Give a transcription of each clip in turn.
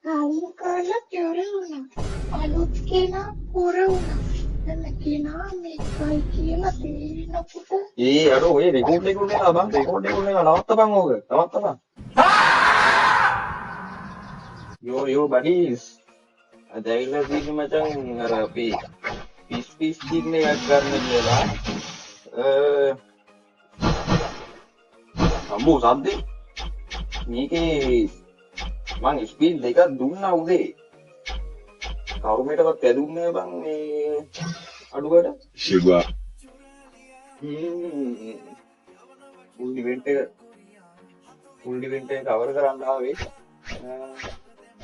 කලින් කරලා ඉවර වුණා. අලුත් කෙනා පුර වුණා. දැන් කෙනා මේකයි කියලා තේරෙනකොට අර ඔය රෙකෝඩ් එක උනේ බං රෙකෝඩ් එක උනේ නවත්තපන් ඕක නවත්තපන් යෝ බඩීස් අද ඇවිල්ලා තියෙන්නේ මචං අර අපි පිස් කින්න එකක් ගන්න කියලා අම්මෝ සද්දේ මේකේ මං ස්පීඩ් දෙකක් දුන්නා උදේ කවුරුමටවත් ඇදුන්නේ බං මේ අඩුවට Sugar. ෆුල් ඉවෙන්ට් එක කවර් කරන්න ආවේ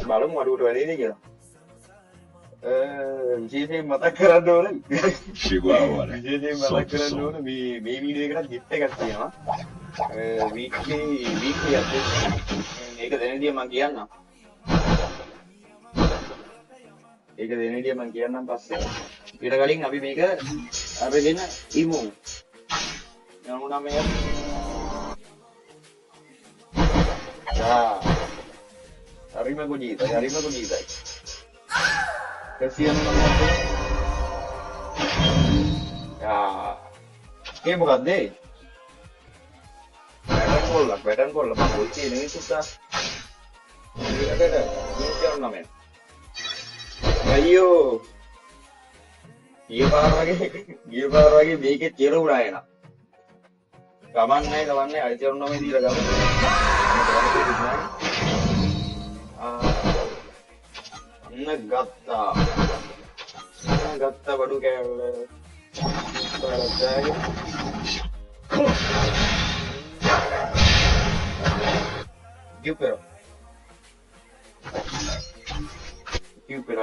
බලමු අඩුවට වැඩේද කියලා විශේෂයෙන් මතක් කරන්න ඕන Sugar. විශේෂයෙන් මතක් කරන්න ඕන මේ වීඩියෝ එකට gift එකක් තියෙනවා weekly update මේක දෙන විදිය මම කියන්නම් ඒක දෙන විදිය මම කියන්නම් පස්සේ ඊට කලින් අපි මේක අරගෙන ඉමු යමුනා මේ හරිම ගොඩීයි කැසියන් ඒ මොකක්ද පැටර්න් කොල්ල මම ඔය කියන විදිහට මේකට අයියෝ ගිය පාර වගේ මේකේ කෙරුණා එන ගමන්නේ අයිතිවරුන් නම් දීලා ගමන් ගත්තා බඩු කෑල්ල බලද්දාගේ Cupero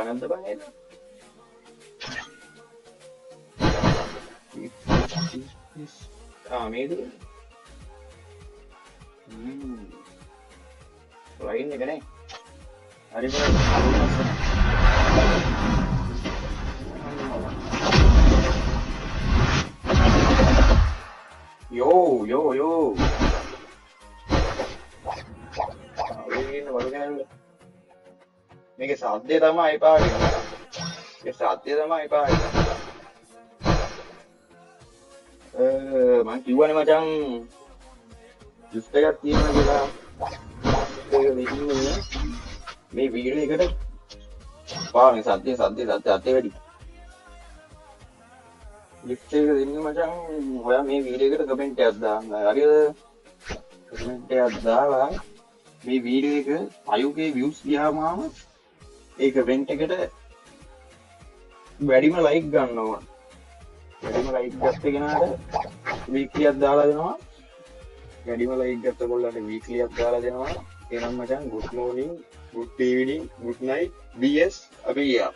නැද්ද බං එන්න මේක ලයින් එක නේ හරි යෝ මේක සාධ්‍ය තමයි පාඩේ මං කිව්වනේ මචං ජුස්ට් එකක් තියෙනවා කියලා ඒක දෙන්නේ මේ වීඩියෝ එකට පානේ සද්දේ වැඩි ජුස්ට් එක දෙන්නේ මචං ඔයා මේ වීඩියෝ එකට කමෙන්ට් එකක් දාන්න හරිද කමෙන්ට් එකක් දාලා මේ වීඩියෝ එක 5k views ගියාම ඒක කමෙන්ට් එකට වැඩිම ලයික් ගන්න ඕන වැඩිම ලයික් ගත්ත කෙනාට වීක්ලි එකක් දාලා දෙනවා වැඩිම ලයික් ගත්ත කොල්ලන්ට වීක්ලි එකක් දාලා දෙනවා එහෙනම් මචං good morning good evening good night bs අපි ගියා